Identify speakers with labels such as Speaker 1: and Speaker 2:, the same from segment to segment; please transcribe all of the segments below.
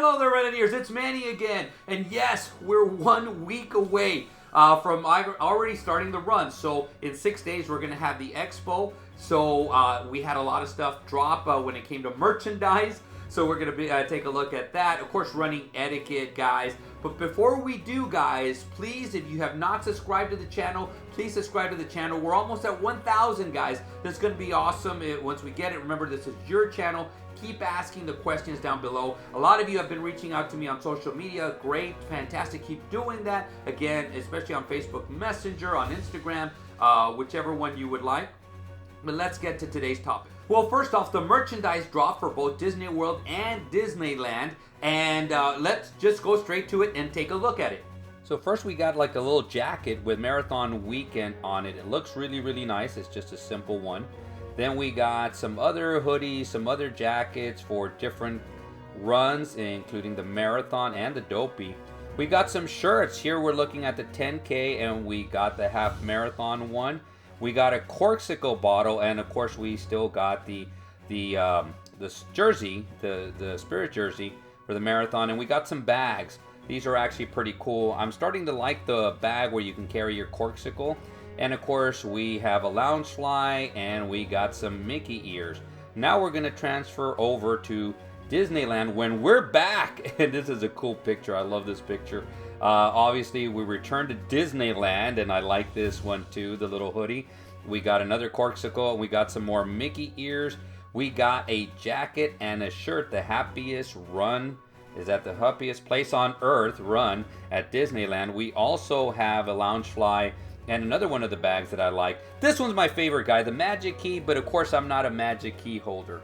Speaker 1: Hello there, Renegades. It's Manny again. And yes, we're 1 week away from already starting the run. So in 6 days, we're going to have the expo. So we had a lot of stuff drop when it came to merchandise. So we're going to take a look at that. Of course, running etiquette, guys. But before we do, guys, please, if you have not subscribed to the channel, please subscribe to the channel. We're almost at 1,000, guys. That's going to be awesome once we get it. Remember, this is your channel. Keep asking the questions down below. A lot of you have been reaching out to me on social media. Great, fantastic. Keep doing that. Again, especially on Facebook Messenger, on Instagram, whichever one you would like. But let's get to today's topic. Well, first off, the merchandise dropped for both Disney World and Disneyland. And let's just go straight to it and take a look at it. So first we got like a little jacket with Marathon Weekend on it. It looks really, really nice. It's just a simple one. Then we got some other hoodies, some other jackets for different runs, including the Marathon and the Dopey. We got some shirts. Here we're looking at the 10K and we got the half marathon one. We got a Corksicle bottle, and of course we still got the jersey, the Spirit jersey for the marathon, and we got some bags. These are actually pretty cool. I'm starting to like the bag where you can carry your Corksicle. And of course we have a Loungefly and we got some Mickey ears. Now we're gonna transfer over to Disneyland when we're back. And this is a cool picture. I love this picture. Obviously we returned to Disneyland, and I like this one too, the little hoodie. We got another Corksicle and we got some more Mickey ears. We got a jacket and a shirt, the happiest run is at the happiest place on earth run at Disneyland. We also have a Loungefly and another one of the bags that I like. This one's my favorite, guy, the Magic Key, but of course I'm not a Magic Key holder.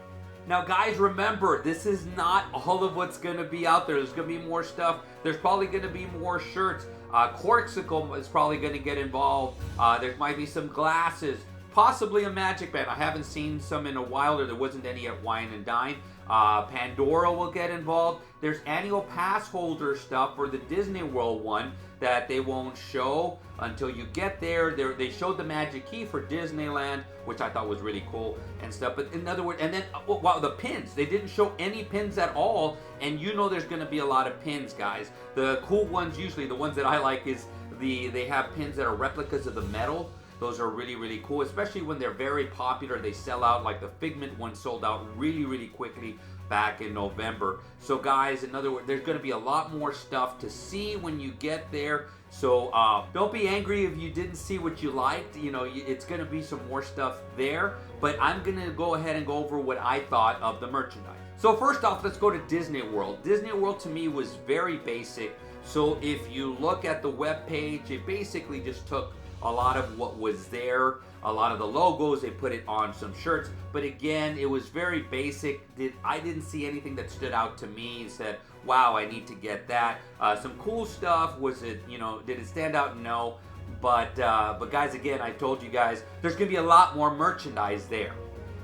Speaker 1: Now guys, remember, this is not all of what's gonna be out there. There's gonna be more stuff. There's probably gonna be more shirts. Corksicle is probably gonna get involved. There might be some glasses, possibly a Magic Band. I haven't seen some in a while, or there wasn't any at Wine and Dine. Pandora will get involved. There's annual pass holder stuff for the Disney World one that they won't show until you get there. They showed the Magic Key for Disneyland, which I thought was really cool and stuff. But in other words, and then wow, the pins. They didn't show any pins at all, and you know there's going to be a lot of pins, guys. The cool ones, usually the ones that I like, is they have pins that are replicas of the metal. Those are really, really cool, especially when they're very popular. They sell out, like the Figment one sold out really, really quickly back in November. So guys, in other words, there's going to be a lot more stuff to see when you get there. So don't be angry if you didn't see what you liked. You know, it's going to be some more stuff there. But I'm going to go ahead and go over what I thought of the merchandise. So first off, let's go to Disney World. Disney World to me was very basic. So if you look at the web page, it basically just took a lot of what was there, a lot of the logos, they put it on some shirts, but again, it was very basic. I didn't see anything that stood out to me and said, wow, I need to get that. Some cool stuff. Was it, you know, did it stand out? No. But guys, again, I told you guys, there's gonna be a lot more merchandise there.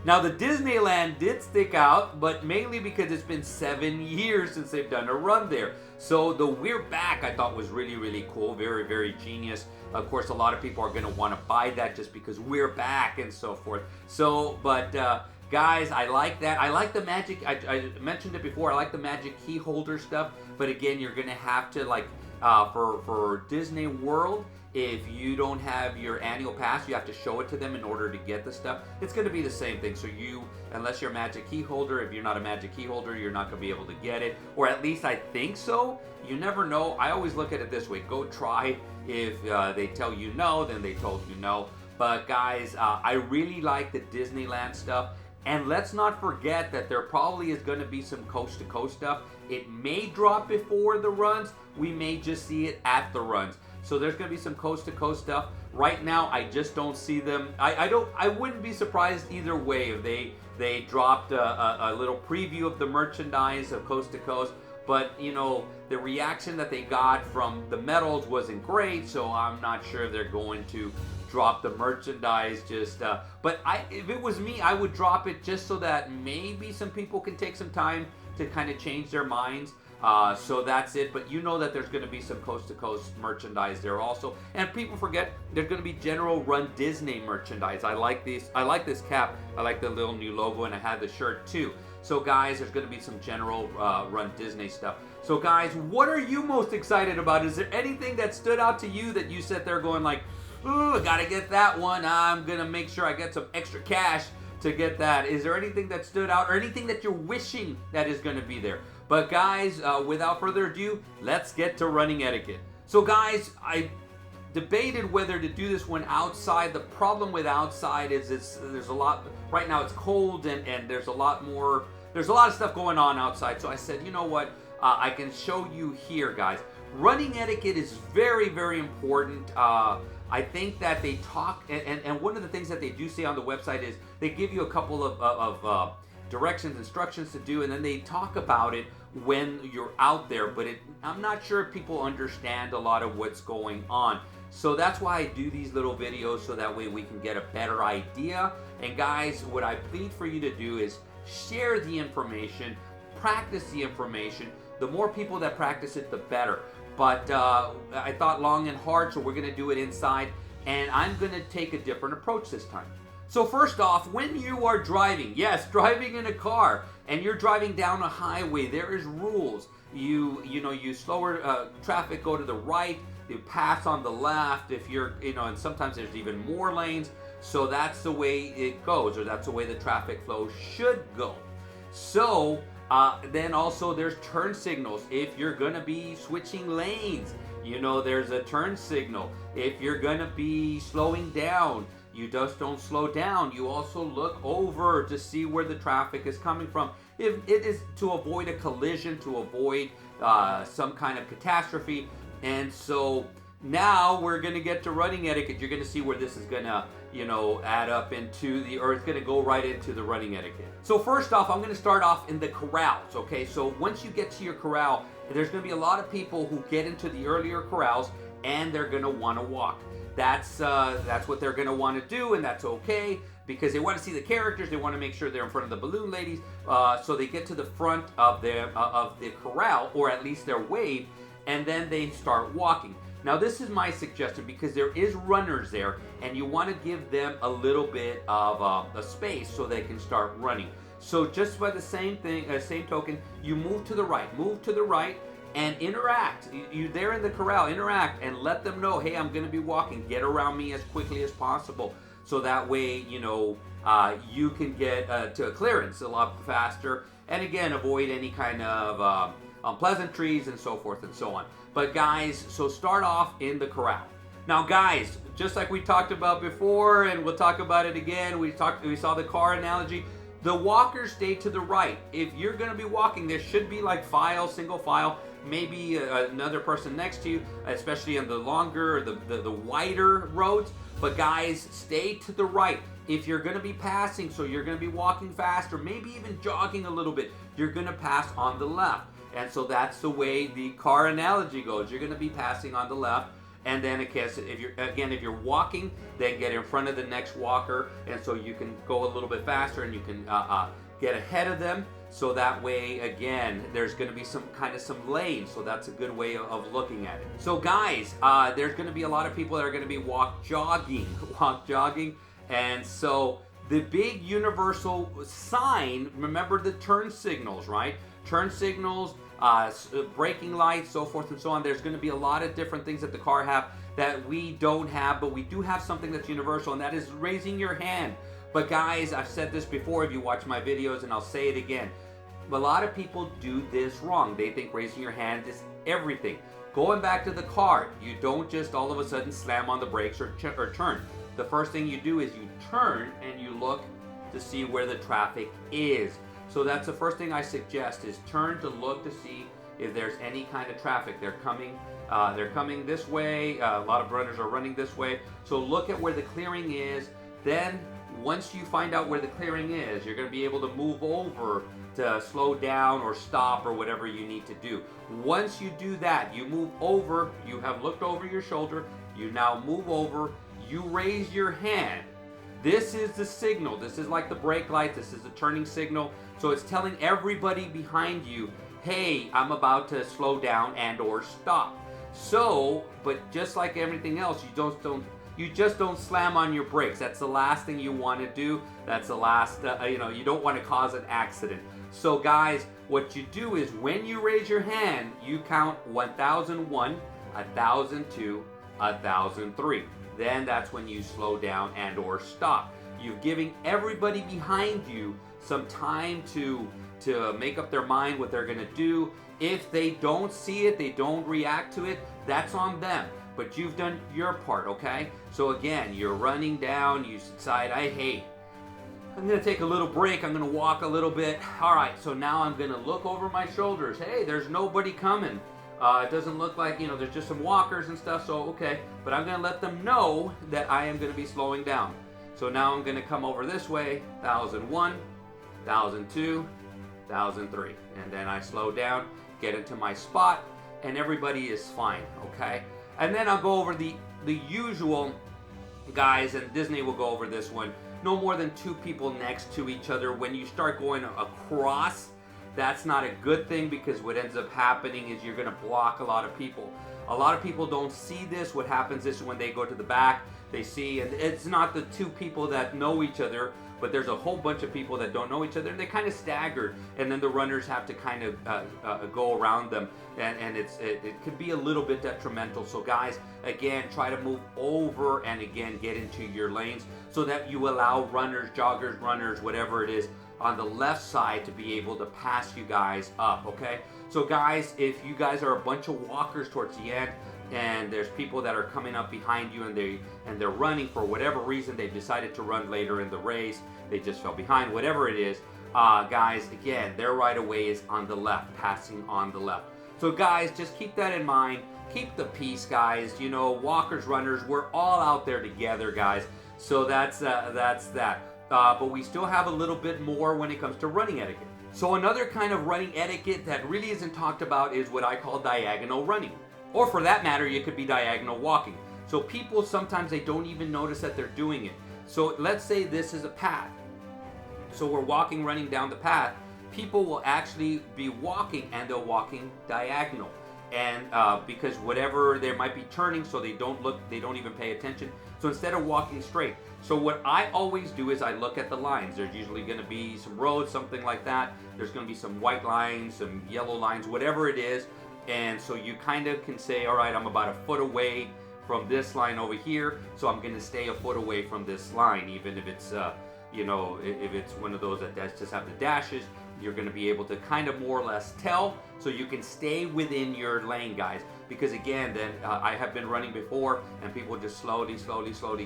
Speaker 1: Now, the Disneyland did stick out, but mainly because it's been 7 years since they've done a run there. So the We're Back, I thought, was really, really cool. Very, very genius. Of course, a lot of people are going to want to buy that just because we're back and so forth. So, but guys, I like that. I like the Magic. I mentioned it before. I like the Magic Key holder stuff. But again, you're going to have to, like, for Disney World, if you don't have your annual pass, you have to show it to them in order to get the stuff. It's going to be the same thing. So you, unless you're a Magic Key holder, if you're not a Magic Key holder, you're not going to be able to get it. Or at least I think so. You never know. I always look at it this way. Go try. If they tell you no, then they told you no. But guys, I really like the Disneyland stuff. And let's not forget that there probably is going to be some coast-to-coast stuff. It may drop before the runs. We may just see it at the runs. So there's going to be some coast-to-coast stuff. Right now, I just don't see them. I wouldn't be surprised either way if they dropped a little preview of the merchandise of coast-to-coast. But, you know, the reaction that they got from the medals wasn't great, so I'm not sure if they're going to drop the merchandise. But if it was me, I would drop it just so that maybe some people can take some time to kind of change their minds. So that's it. But you know that there's going to be some coast-to-coast merchandise there also. And people forget there's going to be general Run Disney merchandise. I like this cap. I like the little new logo, and I have the shirt too. So guys, there's going to be some general Run Disney stuff. So guys, what are you most excited about? Is there anything that stood out to you that you sat there going like, ooh, I gotta get that one. I'm gonna make sure I get some extra cash to get that. Is there anything that stood out or anything that you're wishing that is gonna be there? But guys, without further ado, let's get to running etiquette. So guys, I debated whether to do this one outside. The problem with outside is there's a lot, right now it's cold and there's a lot of stuff going on outside. So I said, you know what, I can show you here, guys. Running etiquette is very, very important. I think that they talk, and one of the things that they do say on the website is they give you a couple of directions, instructions to do, and then they talk about it when you're out there, but I'm not sure if people understand a lot of what's going on. So that's why I do these little videos, so that way we can get a better idea. And guys, what I plead for you to do is share the information, practice the information. The more people that practice it, the better. But I thought long and hard, so we're going to do it inside, and I'm going to take a different approach this time. So first off, when you are driving, yes, driving in a car, and you're driving down a highway, there is rules. You slower traffic, go to the right, you pass on the left. If you're, and sometimes there's even more lanes. So that's the way it goes, or that's the way the traffic flow should go. So then also there's turn signals. If you're gonna be switching lanes, there's a turn signal. If you're gonna be slowing down, you just don't slow down. You also look over to see where the traffic is coming from. If it is to avoid a collision, to avoid some kind of catastrophe. And so now we're gonna get to running etiquette. You're gonna see where this is gonna add up into or it's gonna go right into the running etiquette. So first off, I'm gonna start off in the corrals, okay? So once you get to your corral, there's gonna be a lot of people who get into the earlier corrals and they're gonna wanna walk. That's what they're gonna wanna do, and that's okay, because they wanna see the characters, they wanna make sure they're in front of the balloon ladies, so they get to the front of the corral, or at least their wave, and then they start walking. Now this is my suggestion, because there is runners there, and you want to give them a little bit of a space so they can start running. So just by the same token, you move to the right, and interact. You there in the corral, interact and let them know, hey, I'm going to be walking. Get around me as quickly as possible, so that way you can get to a clearance a lot faster, and again, avoid any kind of unpleasantries and so forth and so on. But guys, so start off in the corral. Now guys, just like we talked about before, and we'll talk about it again, we saw the car analogy. The walkers stay to the right. If you're going to be walking, there should be like single file, maybe another person next to you, especially on the longer, the wider roads. But guys, stay to the right. If you're going to be passing, so you're going to be walking faster, maybe even jogging a little bit, you're going to pass on the left. And so that's the way the car analogy goes. You're going to be passing on the left, and then if you're walking, then get in front of the next walker, and so you can go a little bit faster, and you can get ahead of them. So that way, again, there's going to be some lane. So that's a good way of looking at it. So guys, there's going to be a lot of people that are going to be walk jogging, and so the big universal sign. Remember the turn signals, right? Turn signals, braking lights, so forth and so on. There's going to be a lot of different things that the car have that we don't have, but we do have something that's universal, and that is raising your hand. But guys, I've said this before if you watch my videos, and I'll say it again. A lot of people do this wrong. They think raising your hand is everything. Going back to the car, you don't just all of a sudden slam on the brakes or turn. The first thing you do is you turn and you look to see where the traffic is. So that's the first thing I suggest, is turn to look to see if there's any kind of traffic. They're coming this way. A lot of runners are running this way. So look at where the clearing is. Then once you find out where the clearing is, you're going to be able to move over to slow down or stop or whatever you need to do. Once you do that, you move over. You have looked over your shoulder. You now move over. You raise your hand. This is the signal. This is like the brake light. This is the turning signal. So it's telling everybody behind you, hey, I'm about to slow down and or stop. So, but just like everything else, you just don't slam on your brakes. That's the last thing you want to do. That's the last, you don't want to cause an accident. So guys, what you do is when you raise your hand, you count 1001, 1002, 1003. Then that's when you slow down and or stop. You're giving everybody behind you some time to make up their mind what they're gonna do. If they don't see it, they don't react to it, that's on them. But you've done your part, okay? So again, you're running down, you decide, I'm gonna take a little break, I'm gonna walk a little bit. All right, so now I'm gonna look over my shoulders. Hey, there's nobody coming. It doesn't look like, there's just some walkers and stuff, so okay. But I'm gonna let them know that I am gonna be slowing down. So now I'm gonna come over this way, 1001, 1002, 1003. And then I slow down, get into my spot, and everybody is fine, okay? And then I'll go over the usual, guys, and Disney will go over this one. No more than 2 people next to each other. When you start going across, that's not a good thing, because what ends up happening is you're gonna block a lot of people. A lot of people don't see this. What happens is when they go to the back, they see, and it's not the 2 people that know each other, but there's a whole bunch of people that don't know each other, and they kind of stagger, and then the runners have to kind of go around them, and it could be a little bit detrimental. So guys, again, try to move over and again get into your lanes so that you allow runners, joggers, runners, whatever it is, on the left side to be able to pass you guys up, okay? So guys, if you guys are a bunch of walkers towards the end, and there's people that are coming up behind you, and they're running for whatever reason, they've decided to run later in the race, they just fell behind, whatever it is, guys, again, their right of way is on the left, passing on the left. So guys, just keep that in mind. Keep the peace, guys. Walkers, runners, we're all out there together, guys. So that's that. But we still have a little bit more when it comes to running etiquette. So another kind of running etiquette that really isn't talked about is what I call diagonal running. Or for that matter, you could be diagonal walking. So people, sometimes they don't even notice that they're doing it. So let's say this is a path. So we're running down the path. People will actually be walking, and they're walking diagonal. And because whatever, they might be turning, so they don't even pay attention. So instead of walking straight. So what I always do is I look at the lines. There's usually going to be some roads, something like that. There's going to be some white lines, some yellow lines, whatever it is. And so you kind of can say, all right, I'm about a foot away from this line over here, so I'm going to stay a foot away from this line, even if it's, if it's one of those that just have the dashes, you're going to be able to kind of more or less tell, so you can stay within your lane, guys. Because again, then I have been running before, and people just slowly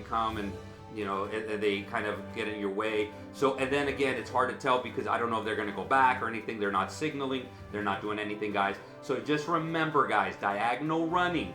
Speaker 1: come, and and they kind of get in your way. So, and then again, it's hard to tell because I don't know if they're going to go back or anything. They're not signaling. They're not doing anything, guys. So just remember, guys, diagonal running.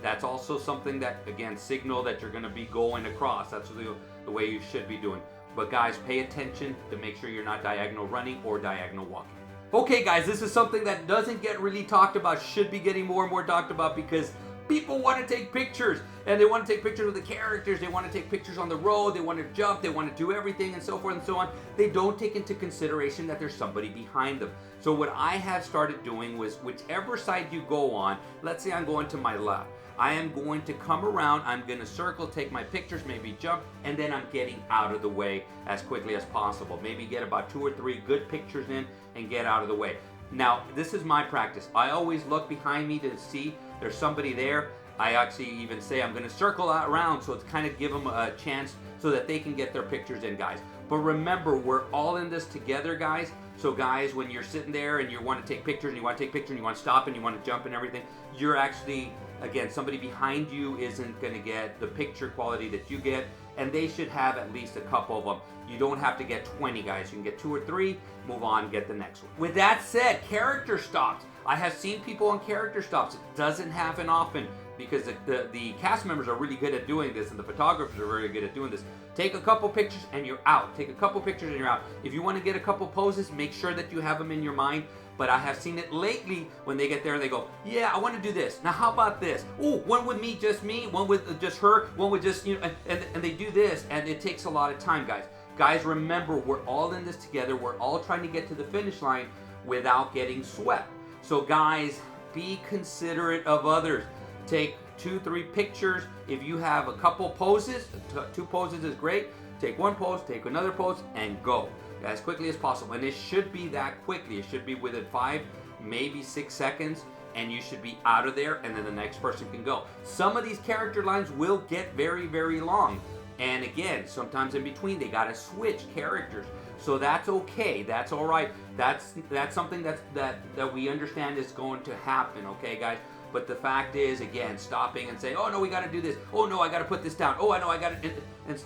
Speaker 1: That's also something that, again, signal that you're going to be going across. That's the way you should be doing. But guys, pay attention to make sure you're not diagonal running or diagonal walking. Okay, guys, this is something that doesn't get really talked about, should be getting more and more talked about, because people want to take pictures, and they want to take pictures of the characters, they want to take pictures on the road, they want to jump, they want to do everything, and so forth and so on. They don't take into consideration that there's somebody behind them. So what I have started doing was, whichever side you go on, let's say I'm going to my left, I am going to come around, I'm going to circle, take my pictures, maybe jump, and then I'm getting out of the way as quickly as possible. Maybe get about 2 or 3 good pictures in and get out of the way. Now, this is my practice. I always look behind me to see there's somebody there. I actually even say I'm going to circle out around, so it's kind of give them a chance so that they can get their pictures in, guys. But remember, we're all in this together, guys. So guys, when you're sitting there and you want to take pictures and you want to take pictures and you want to stop and you want to jump and everything, you're actually, again, somebody behind you isn't going to get the picture quality that you get, and they should have at least a couple of them. You don't have to get 20, guys. You can get 2 or 3, move on, get the next one. With that said, character stops. I have seen people on character stops. It doesn't happen often because the cast members are really good at doing this, and the photographers are very good at doing this. Take a couple pictures and you're out. Take a couple pictures and you're out. If you want to get a couple poses, make sure that you have them in your mind. But I have seen it lately when they get there and they go, yeah, I want to do this. Now, how about this? Oh, one with me, just me. One with just her. One with just, and they do this, and it takes a lot of time, guys. Guys, remember, we're all in this together. We're all trying to get to the finish line without getting swept. So, guys, be considerate of others. Take 2, 3 pictures. If you have a couple poses, 2 poses is great. Take 1 pose, take another pose, and go. as quickly as possible. And it should be that quickly. It should be within 5, maybe 6 seconds, and you should be out of there, and then the next person can go. Some of these character lines will get very, very long. And again, sometimes in between, they gotta switch characters. So that's okay, that's all right. That's something that we understand is going to happen, okay, guys? But the fact is, again, stopping and saying, oh no, we gotta do this. Oh no, I gotta put this down. Oh, I know, I gotta,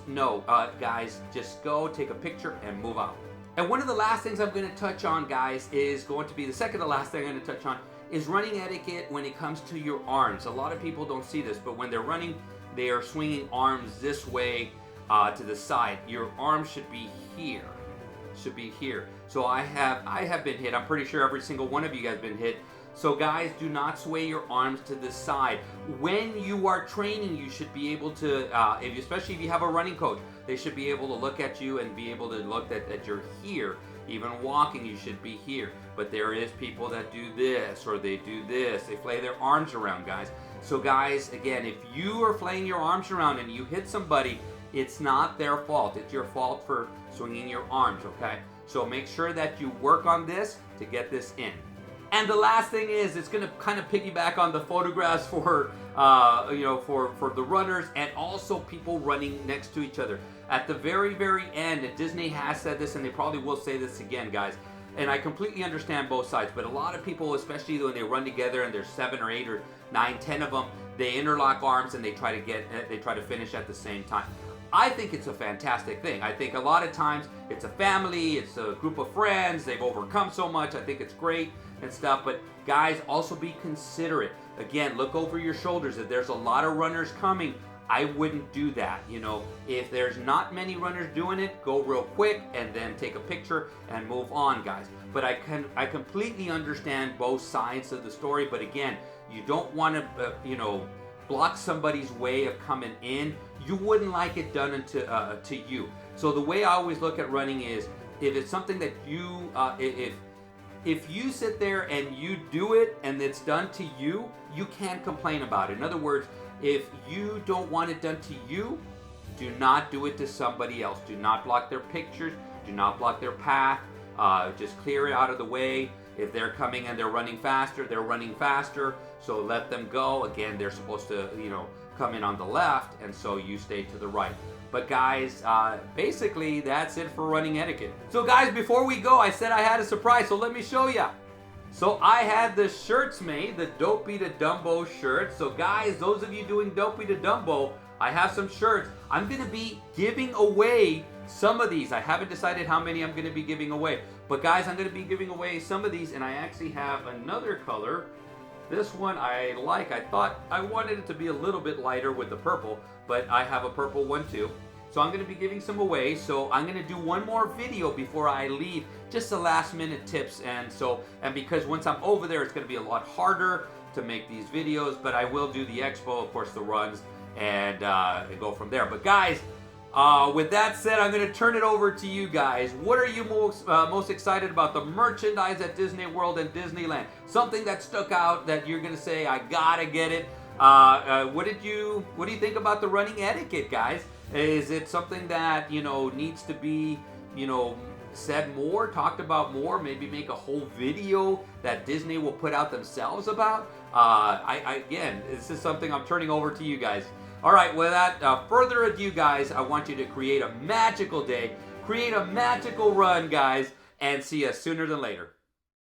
Speaker 1: no, guys, just go, take a picture, and move out. And one of the last things I'm gonna touch on, guys, is going to be the second to last thing I'm gonna touch on, is running etiquette when it comes to your arms. A lot of people don't see this, but when they're running, they are swinging arms this way to the side. Your arms should be here. Should be here. So I have been hit. I'm pretty sure every single one of you guys have been hit. So guys, do not sway your arms to the side. When you are training, you should be able to, especially if you have a running coach, they should be able to look at you and be able to look that you're here. Even walking, you should be here. But there is people that do this, or they do this. They flay their arms around, guys. So guys, again, if you are flaying your arms around and you hit somebody, it's not their fault. It's your fault for swinging your arms, okay? So make sure that you work on this to get this in. And the last thing is, it's going to kind of piggyback on the photographs for, for the runners and also people running next to each other. At the very, very end, and Disney has said this, and they probably will say this again, guys, and I completely understand both sides, but a lot of people, especially when they run together and there's 7 or 8 or 9, 10 of them, they interlock arms and they try to finish at the same time. I think it's a fantastic thing. I think a lot of times it's a family, it's a group of friends, they've overcome so much. I think it's great and stuff, but guys, also be considerate. Again, look over your shoulders. If there's a lot of runners coming, I wouldn't do that. You know, if there's not many runners doing it, go real quick and then take a picture and move on, guys. But I completely understand both sides of the story, but again, you don't want to, block somebody's way of coming in. You wouldn't like it done to you. So the way I always look at running is, if it's something that you, if you sit there and you do it and it's done to you, you can't complain about it. In other words, if you don't want it done to you, do not do it to somebody else. Do not block their pictures. Do not block their path. Just clear it out of the way. If they're coming and they're running faster, they're running faster. So let them go. Again, they're supposed to, come in on the left, and so you stay to the right. But guys, basically that's it for running etiquette. So guys, before we go, I said I had a surprise, so let me show you. So I had the shirts made, the Dopey to Dumbo shirts. So guys, those of you doing Dopey to Dumbo, I have some shirts. I'm going to be giving away some of these. I haven't decided how many I'm going to be giving away. But guys, I'm going to be giving away some of these, and I actually have another color. This one I like. I thought I wanted it to be a little bit lighter with the purple, but I have a purple one too. So I'm going to be giving some away. So I'm going to do one more video before I leave, just the last minute tips. And because once I'm over there, it's going to be a lot harder to make these videos, but I will do the expo, of course, the runs, and go from there. But guys, with that said, I'm going to turn it over to you guys. What are you most excited about? The merchandise at Disney World and Disneyland. Something that stuck out that you're going to say, I gotta get it. What do you think about the running etiquette, guys? Is it something that, needs to be, said more, talked about more, maybe make a whole video that Disney will put out themselves about? Again, this is something I'm turning over to you guys. All right, without further ado, guys, I want you to create a magical day, create a magical run, guys, and see you sooner than later.